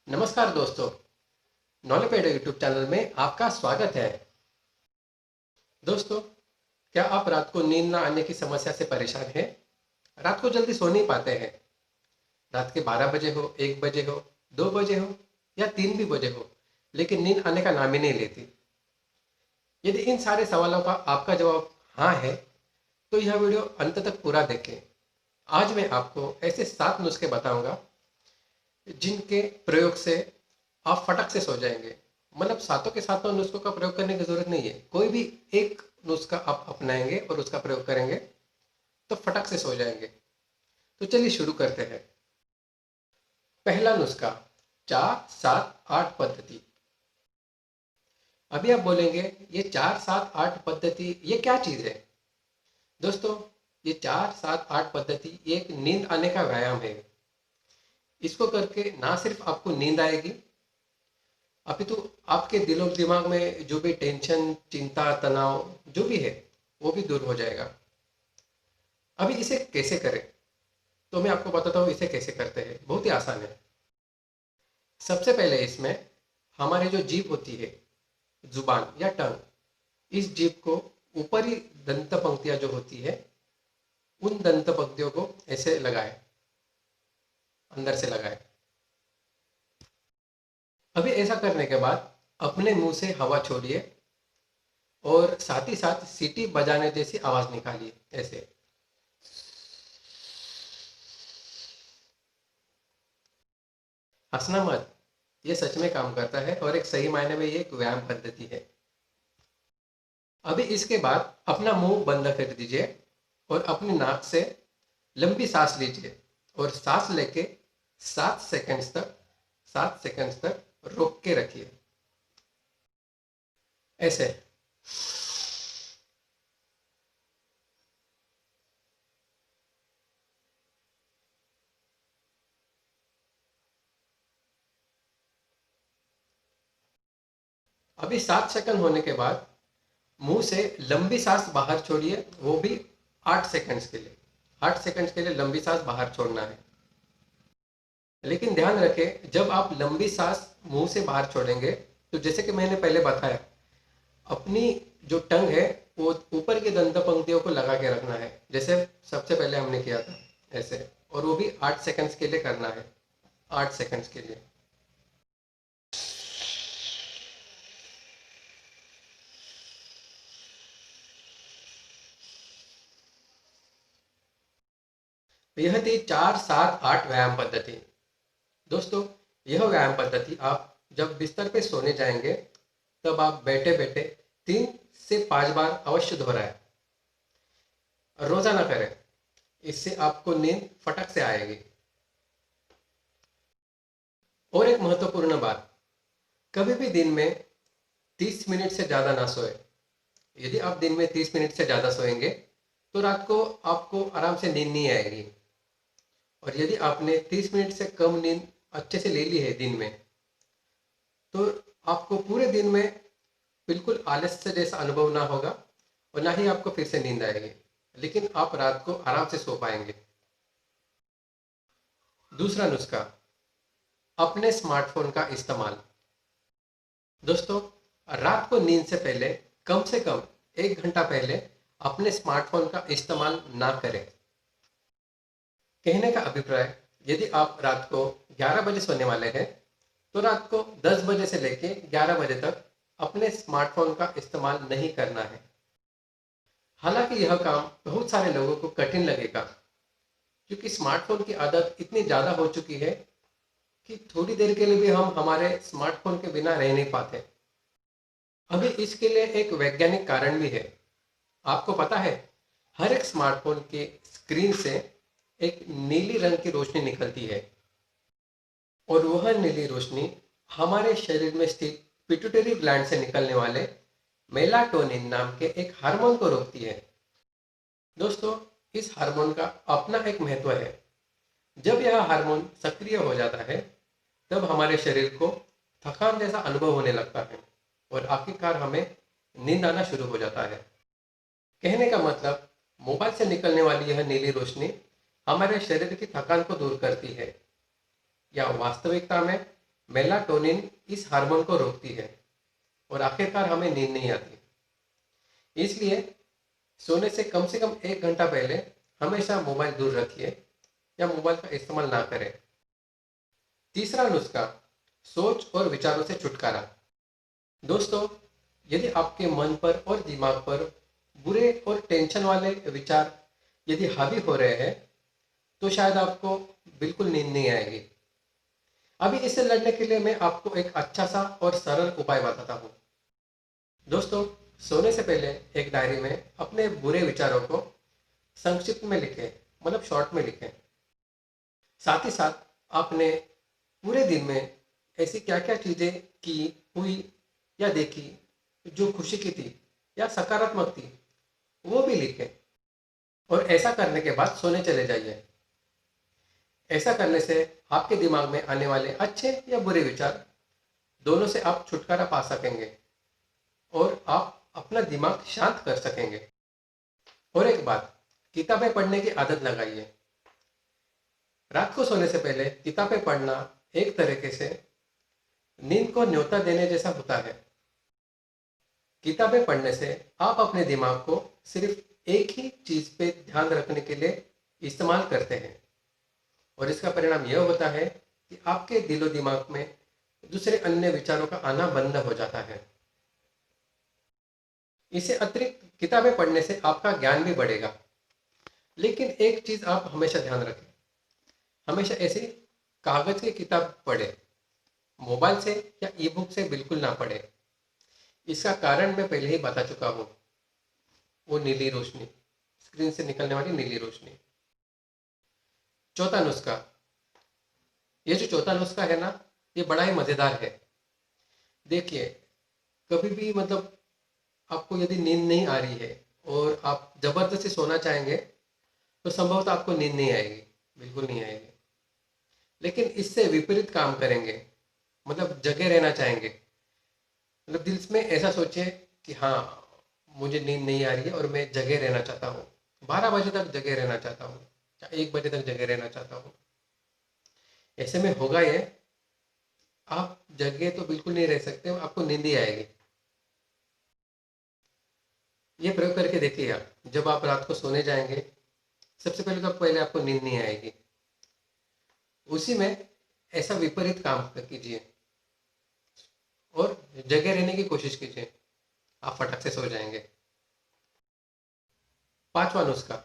नमस्कार दोस्तों, नॉलेपेडिया YouTube channel में आपका स्वागत है। दोस्तों, क्या आप रात को नींद ना आने की समस्या से परेशान हैं? रात को जल्दी सो नहीं पाते हैं? रात के 12 बजे हो, 1 बजे हो, 2 बजे हो या 3 भी बजे हो, लेकिन नींद आने का नाम ही नहीं लेती। यदि इन सारे सवालों का आपका जवाब हाँ है, तो यह वीडियो अंत तक पूरा देखें। आज मैं आपको ऐसे 7 नुस्खे बताऊंगा जिनके प्रयोग से आप फटक से सो जाएंगे। मतलब सातों के सातों नुस्खों का प्रयोग करने की जरूरत नहीं है, कोई भी एक नुस्खा आप अपनाएंगे और उसका प्रयोग करेंगे तो फटक से सो जाएंगे। तो चलिए शुरू करते हैं। पहला नुस्खा, 4-7-8 पद्धति। अभी आप बोलेंगे ये 4-7-8 पद्धति ये क्या चीज है? दोस्तों, ये 4-7-8 पद्धति ये एक नींद आने का व्यायाम है। इसको करके ना सिर्फ आपको नींद आएगी, अभी तो आपके दिलो दिमाग में जो भी टेंशन, चिंता, तनाव जो भी है वो भी दूर हो जाएगा। अभी इसे कैसे करें, तो मैं आपको बताता हूँ इसे कैसे करते हैं। बहुत ही आसान है। सबसे पहले इसमें हमारी जो जीभ होती है, जुबान या टंग, इस जीभ को ऊपरी दंत पंक्तियां जो होती है उन दंत पंक्तियों को ऐसे लगाए, अंदर से लगाए। अभी ऐसा करने के बाद अपने मुंह से हवा छोड़िए और साथ ही साथ सीटी बजाने जैसी आवाज निकालिए ऐसे। हंसना मत, ये सच में काम करता है और एक सही मायने में ये एक व्यायाम पद्धति है। अभी इसके बाद अपना मुंह बंद कर दीजिए और अपनी नाक से लंबी सांस लीजिए और सांस लेके 7 सेकंड्स तक रोक के रखिए ऐसे। अभी 7 सेकंड होने के बाद मुंह से लंबी सांस बाहर छोड़िए, वो भी 8 सेकंड्स के लिए। 8 सेकंड्स के लिए लंबी सांस बाहर छोड़ना है। लेकिन ध्यान रखें, जब आप लंबी सांस मुंह से बाहर छोड़ेंगे तो जैसे कि मैंने पहले बताया, अपनी जो टंग है वो ऊपर की दंत पंक्तियों को लगा के रखना है, जैसे सबसे पहले हमने किया था ऐसे। और वो भी 8 सेकंड्स के लिए करना है, 8 सेकंड्स के लिए। यह थी 4-7-8 व्यायाम पद्धति। दोस्तों, यह व्यायाम पद्धति आप जब बिस्तर पे सोने जाएंगे तब आप बैठे बैठे 3 से 5 बार अवश्य दोहराएं। रोजाना करें, इससे आपको नींद फटक से आएगी। और एक महत्वपूर्ण बात, कभी भी दिन में 30 मिनट से ज्यादा ना सोए। यदि आप दिन में 30 मिनट से ज्यादा सोएंगे तो रात को आपको आराम से नींद नहीं आएगी। और यदि आपने 30 मिनट से कम नींद अच्छे से ले ली है दिन में, तो आपको पूरे दिन में बिल्कुल आलस्य जैसा अनुभव ना होगा और ना ही आपको फिर से नींद आएगी, लेकिन आप रात को आराम से सो पाएंगे। दूसरा नुस्खा, अपने स्मार्टफोन का इस्तेमाल। दोस्तों, रात को नींद से पहले कम से कम 1 घंटा पहले अपने स्मार्टफोन का इस्तेमाल ना करें। कहने का अभिप्राय, यदि आप रात को 11 बजे सोने वाले हैं तो रात को 10 बजे से लेके 11 बजे तक अपने स्मार्टफोन का इस्तेमाल नहीं करना है। हालांकि यह काम बहुत सारे लोगों को कठिन लगेगा, क्योंकि स्मार्टफोन की आदत इतनी ज़्यादा हो चुकी है कि थोड़ी देर के लिए भी हम हमारे स्मार्टफोन के बिना रह नहीं पाते। अभी इसके लिए एक वैज्ञानिक कारण भी है। आपको पता है, हर एक स्मार्टफोन के स्क्रीन से एक नीली रंग की रोशनी निकलती है और वह नीली रोशनी हमारे शरीर में स्थित पिट्यूटरी ग्लैंड से निकलने वाले मेलाटोनिन नाम के एक हार्मोन को रोकती है। दोस्तों, इस हार्मोन का अपना एक महत्व है। जब यह हार्मोन सक्रिय हो जाता है तब हमारे शरीर को थकान जैसा अनुभव होने लगता है और आखिरकार हमें नींद आना शुरू हो जाता है। कहने का मतलब, मोबाइल से निकलने वाली यह नीली रोशनी हमारे शरीर की थकान को दूर करती है। या वास्तविकता में मेलाटोनिन इस हार्मोन को रोकती है और आखिरकार हमें नींद नहीं आती। इसलिए सोने से कम 1 घंटा पहले हमेशा मोबाइल दूर रखिए या मोबाइल का इस्तेमाल ना करें। तीसरा नुस्खा, सोच और विचारों से छुटकारा। दोस्तों, यदि आपके मन पर और दिमाग पर बुरे और टेंशन वाले विचार यदि हावी हो रहे हैं तो शायद आपको बिल्कुल नींद नहीं आएगी। अभी इससे लड़ने के लिए मैं आपको एक अच्छा सा और सरल उपाय बताता हूँ। दोस्तों, सोने से पहले एक डायरी में अपने बुरे विचारों को संक्षिप्त में लिखें, मतलब शॉर्ट में लिखें। साथ ही साथ आपने पूरे दिन में ऐसी क्या क्या चीजें की, हुई या देखी जो खुशी की थी या सकारात्मक थी, वो भी लिखें। और ऐसा करने के बाद सोने चले जाइए। ऐसा करने से आपके दिमाग में आने वाले अच्छे या बुरे विचार दोनों से आप छुटकारा पा सकेंगे और आप अपना दिमाग शांत कर सकेंगे। और एक बात, किताबें पढ़ने की आदत लगाइए। रात को सोने से पहले किताबें पढ़ना एक तरीके से नींद को न्योता देने जैसा होता है। किताबें पढ़ने से आप अपने दिमाग को सिर्फ एक ही चीज पे ध्यान रखने के लिए इस्तेमाल करते हैं और इसका परिणाम यह होता है कि आपके दिलो दिमाग में दूसरे अन्य विचारों का आना बंद हो जाता है। इससे अतिरिक्त किताबें पढ़ने से आपका ज्ञान भी बढ़ेगा। लेकिन एक चीज आप हमेशा ध्यान रखें, हमेशा ऐसी कागज की किताब पढ़े, मोबाइल से या ई बुक से बिल्कुल ना पढ़े। इसका कारण मैं पहले ही बता चुका हूँ, वो नीली रोशनी, स्क्रीन से निकलने वाली नीली रोशनी। चौथा नुस्खा, ये जो चौथा नुस्खा है ना, ये बड़ा ही मजेदार है। देखिए, कभी भी मतलब आपको यदि नींद नहीं आ रही है और आप जबरदस्ती सोना चाहेंगे तो संभवतः आपको नींद नहीं आएगी, बिल्कुल नहीं आएगी। लेकिन इससे विपरीत काम करेंगे, मतलब जगे रहना चाहेंगे, मतलब दिल में ऐसा सोचिए कि हाँ, मुझे नींद नहीं आ रही है और मैं जगे रहना चाहता हूँ, 12 बजे तक जगे रहना चाहता हूँ या 1 बजे तक जगे रहना चाहता हूँ। ऐसे में होगा ये, आप जगे तो बिल्कुल नहीं रह सकते, आपको नींद ही आएगी। ये प्रयोग करके देखिए आप, जब आप रात को सोने जाएंगे सबसे पहले तो पहले आपको नींद नहीं आएगी, उसी में ऐसा विपरीत काम कीजिए और जगे रहने की कोशिश कीजिए, आप फटक से सो जाएंगे। पांचवा नुस्खा,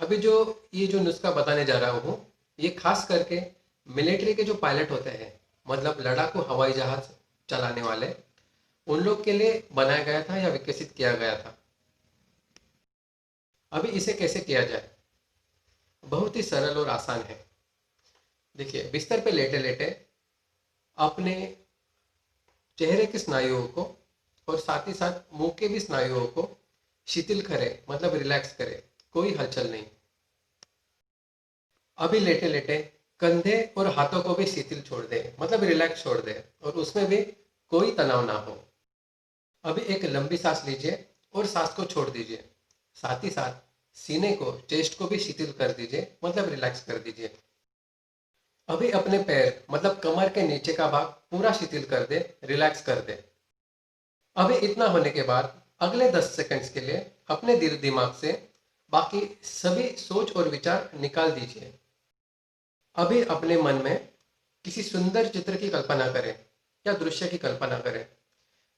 अभी जो ये जो नुस्खा बताने जा रहा हूँ, ये खास करके मिलिट्री के जो पायलट होते हैं, मतलब लड़ाकू हवाई जहाज चलाने वाले, उन लोग के लिए बनाया गया था या विकसित किया गया था। अभी इसे कैसे किया जाए, बहुत ही सरल और आसान है। देखिए, बिस्तर पे लेटे लेटे अपने चेहरे के स्नायुओं को और साथ ही साथ मुंह के भी स्नायुओं को शिथिल करें, मतलब रिलैक्स करें, कोई हलचल नहीं। अभी लेटे लेटे कंधे और हाथों को भी शिथिल छोड़ दें, मतलब रिलैक्स छोड़ दें और उसमें भी कोई तनाव ना हो। अभी एक लंबी सांस लीजिए और सांस को छोड़ दीजिए। साथ ही साथ सीने को, चेस्ट को भी शिथिल कर दीजिए, मतलब रिलैक्स कर दीजिए। अभी अपने पैर, मतलब कमर के नीचे का भाग पूरा शिथिल कर दे, रिलैक्स कर दे। अभी इतना होने के बाद अगले 10 सेकंड्स के लिए अपने दिल दिमाग से बाकी सभी सोच और विचार निकाल दीजिए। अभी अपने मन में किसी सुंदर चित्र की कल्पना करें या दृश्य की कल्पना करें,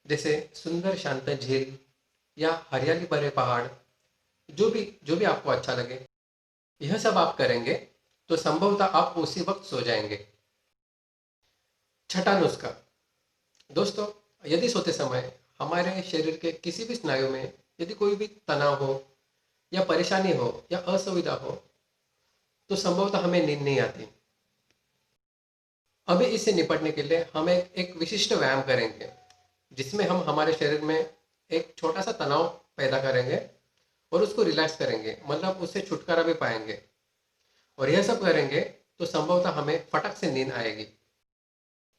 जैसे सुंदर शांत झील या हरियाली भरे पहाड़, जो भी आपको अच्छा लगे। यह सब आप करेंगे तो संभवतः आप उसी वक्त सो जाएंगे। छठा नुस्खा, दोस्तों, यदि सोते समय हमारे शरीर के किसी भी स्नायु में यदि कोई भी तनाव हो या परेशानी हो या असुविधा हो तो संभवतः हमें नींद नहीं आती। अभी इससे निपटने के लिए हम एक विशिष्ट व्यायाम करेंगे, जिसमें हम हमारे शरीर में एक छोटा सा तनाव पैदा करेंगे और उसको रिलैक्स करेंगे, मतलब उससे छुटकारा भी पाएंगे। और यह सब करेंगे तो संभवतः हमें फटक से नींद आएगी।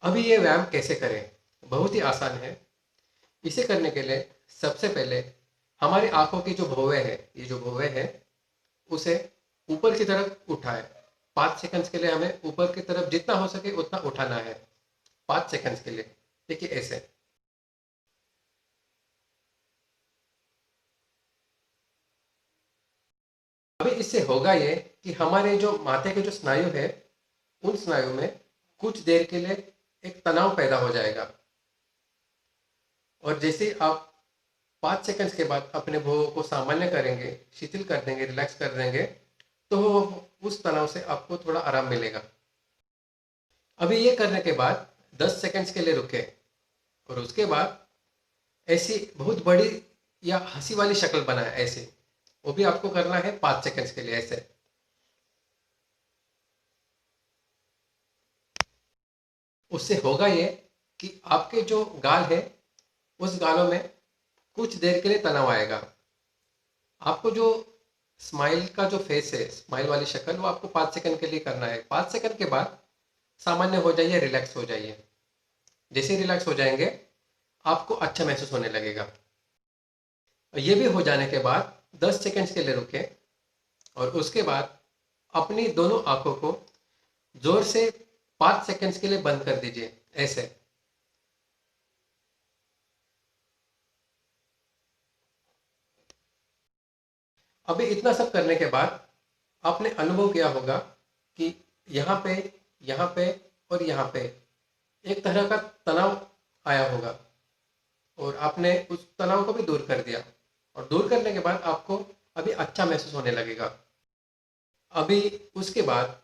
अभी ये व्यायाम कैसे करें, बहुत ही आसान है। इसे करने के लिए सबसे पहले हमारी आंखों की जो भौवें है, ये जो भौवें है, उसे ऊपर की तरफ उठाए। 5 सेकंड्स के लिए हमें ऊपर की तरफ जितना हो सके उतना उठाना है। 5 सेकंड्स के लिए। देखिए ऐसे। अभी इससे होगा ये कि हमारे जो माथे के जो स्नायु है, उन स्नायु में कुछ देर के लिए एक तनाव पैदा हो जाएगा। और जैसे आप 5 सेकंड्स के बाद अपने भोगों को सामान्य करेंगे, शिथिल कर देंगे, रिलैक्स कर देंगे, तो उस तनाव से आपको थोड़ा आराम मिलेगा। अभी ये करने के बाद 10 सेकंड्स के लिए रुके और उसके बाद ऐसी बहुत बड़ी या हंसी वाली शक्ल बनाए ऐसे। वो भी आपको करना है 5 सेकंड्स के लिए ऐसे। उससे होगा ये कि आपके जो गाल है, उस गालों में कुछ देर के लिए तनाव आएगा। आपको जो स्माइल का जो फेस है, स्माइल वाली शक्ल, वो आपको 5 सेकंड के लिए करना है। 5 सेकंड के बाद सामान्य हो जाइए, रिलैक्स हो जाइए। जैसे रिलैक्स हो जाएंगे आपको अच्छा महसूस होने लगेगा। ये भी हो जाने के बाद 10 सेकंड्स के लिए रुके और उसके बाद अपनी दोनों आंखों को जोर से 5 सेकंड्स के लिए बंद कर दीजिए ऐसे। अभी इतना सब करने के बाद आपने अनुभव किया होगा कि यहाँ पे, यहाँ पे और यहाँ पे एक तरह का तनाव आया होगा और आपने उस तनाव को भी दूर कर दिया। और दूर करने के बाद आपको अभी अच्छा महसूस होने लगेगा। अभी उसके बाद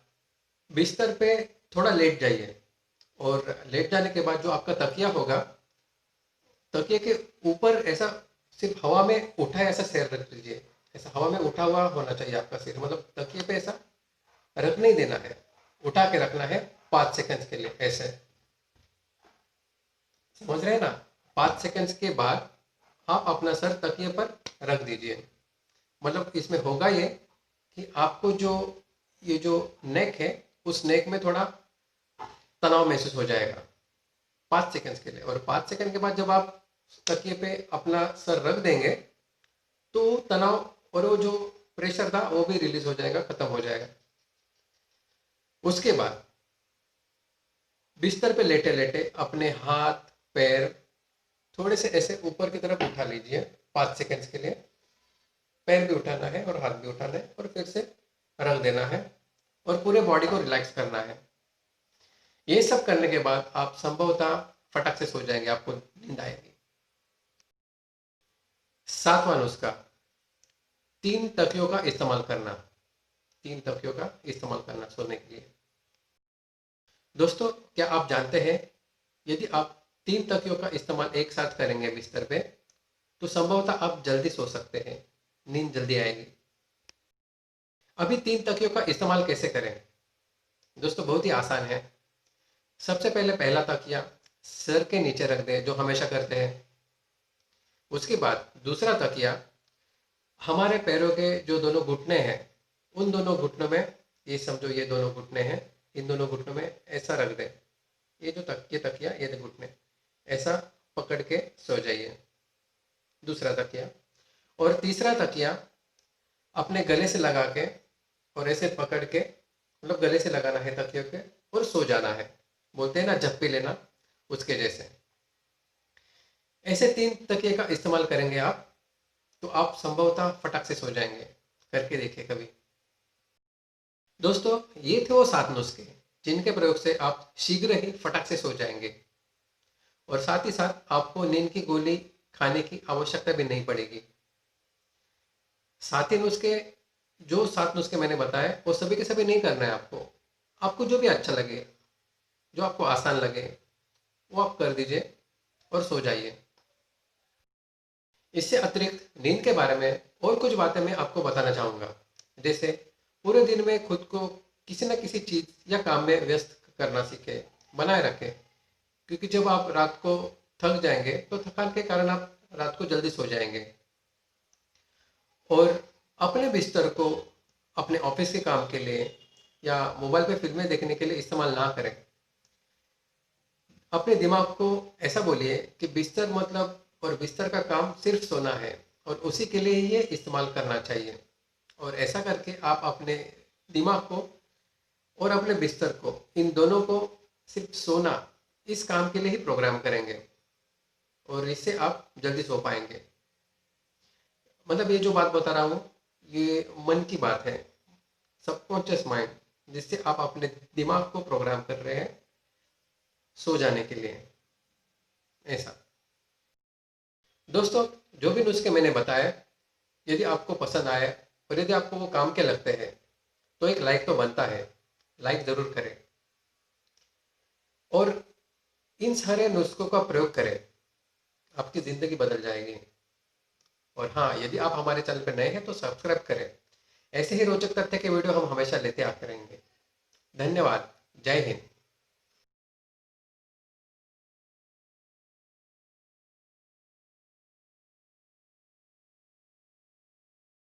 बिस्तर पे थोड़ा लेट जाइए और लेट जाने के बाद जो आपका तकिया होगा, तकिए के ऊपर ऐसा सिर्फ हवा में उठा है ऐसा सिर रख लीजिए। ऐसा हवा में उठा हुआ होना चाहिए आपका सिर, मतलब तकिए पे ऐसा रख नहीं देना है, उठा के रखना है 5 सेकंड के लिए ऐसे। समझ रहे हैं ना? 5 सेकंड के बाद आप अपना सर तकिए पर रख दीजिए। मतलब इसमें होगा ये कि आपको जो ये जो नेक है, उस नेक में थोड़ा तनाव महसूस हो जाएगा 5 सेकंड के लिए। और 5 सेकंड के बाद जब आप तकिए पे अपना सर रख देंगे तो तनाव और वो जो प्रेशर था वो भी रिलीज हो जाएगा, खत्म हो जाएगा। उसके बाद बिस्तर पे लेटे लेटे अपने हाथ पैर थोड़े से ऐसे ऊपर की तरफ उठा लीजिए 5 सेकंड के लिए। पैर भी उठाना है और हाथ भी उठाना है और फिर से रख देना है और पूरे बॉडी को रिलैक्स करना है। ये सब करने के बाद आप संभवतः फटक से सो जाएंगे, आपको नींद आएगी। 7वां नुस्खा, 3 तकियों का इस्तेमाल करना। 3 तकियों का इस्तेमाल करना सोने के लिए। दोस्तों, क्या आप जानते हैं यदि आप 3 तकियों का इस्तेमाल एक साथ करेंगे बिस्तर पे, तो संभवतः आप जल्दी सो सकते हैं, नींद जल्दी आएगी। अभी 3 तकियों का इस्तेमाल कैसे करें? दोस्तों, बहुत ही आसान है। सबसे पहले पहला तकिया सर के नीचे रख दें, जो हमेशा करते हैं। उसके बाद दूसरा तकिया हमारे पैरों के जो दोनों घुटने हैं, उन दोनों घुटनों में, ये समझो ये दोनों घुटने हैं, इन दोनों घुटनों में ऐसा रख दें। ये जो तकिया, ये घुटने ऐसा पकड़ के सो जाइए। दूसरा तकिया। और तीसरा तकिया अपने गले से लगा के और ऐसे पकड़ के, मतलब गले से लगाना है तकियों के और सो जाना है। बोलते हैं ना झप्पी लेना, उसके जैसे। ऐसे 3 तकिए का इस्तेमाल करेंगे आप, तो आप संभवतः फटक से सो जाएंगे। करके देखिए कभी। दोस्तों, ये थे वो 7 नुस्खे जिनके प्रयोग से आप शीघ्र ही फटक से सो जाएंगे और साथ ही साथ आपको नींद की गोली खाने की आवश्यकता भी नहीं पड़ेगी। 7 ही नुस्खे, जो 7 नुस्खे मैंने बताए, वो सभी के सभी नहीं करना है आपको। आपको जो भी अच्छा लगे, जो आपको आसान लगे, वो आप कर दीजिए और सो जाइए। इससे अतिरिक्त नींद के बारे में और कुछ बातें मैं आपको बताना चाहूँगा। जैसे पूरे दिन में खुद को किसी न किसी चीज़ या काम में व्यस्त करना सीखें, बनाए रखें। क्योंकि जब आप रात को थक जाएंगे तो थकान के कारण आप रात को जल्दी सो जाएंगे। और अपने बिस्तर को अपने ऑफिस के काम के लिए या मोबाइल पे फिल्में देखने के लिए इस्तेमाल ना करें। अपने दिमाग को ऐसा बोलिए कि बिस्तर मतलब और बिस्तर का काम सिर्फ सोना है और उसी के लिए ही ये इस्तेमाल करना चाहिए। और ऐसा करके आप अपने दिमाग को और अपने बिस्तर को, इन दोनों को सिर्फ सोना इस काम के लिए ही प्रोग्राम करेंगे और इससे आप जल्दी सो पाएंगे। मतलब ये जो बात बता रहा हूँ ये मन की बात है, सबकॉन्शियस माइंड, जिससे आप अपने दिमाग को प्रोग्राम कर रहे हैं सो जाने के लिए। ऐसा दोस्तों, जो भी नुस्खे मैंने बताए, यदि आपको पसंद आए और यदि आपको वो काम के लगते हैं तो एक लाइक तो बनता है, लाइक जरूर करें और इन सारे नुस्खों का प्रयोग करें, आपकी ज़िंदगी बदल जाएगी। और हाँ, यदि आप हमारे चैनल पर नए हैं तो सब्सक्राइब करें। ऐसे ही रोचक तथ्य के वीडियो हम हमेशा लेते आते रहेंगे। धन्यवाद। जय हिंद।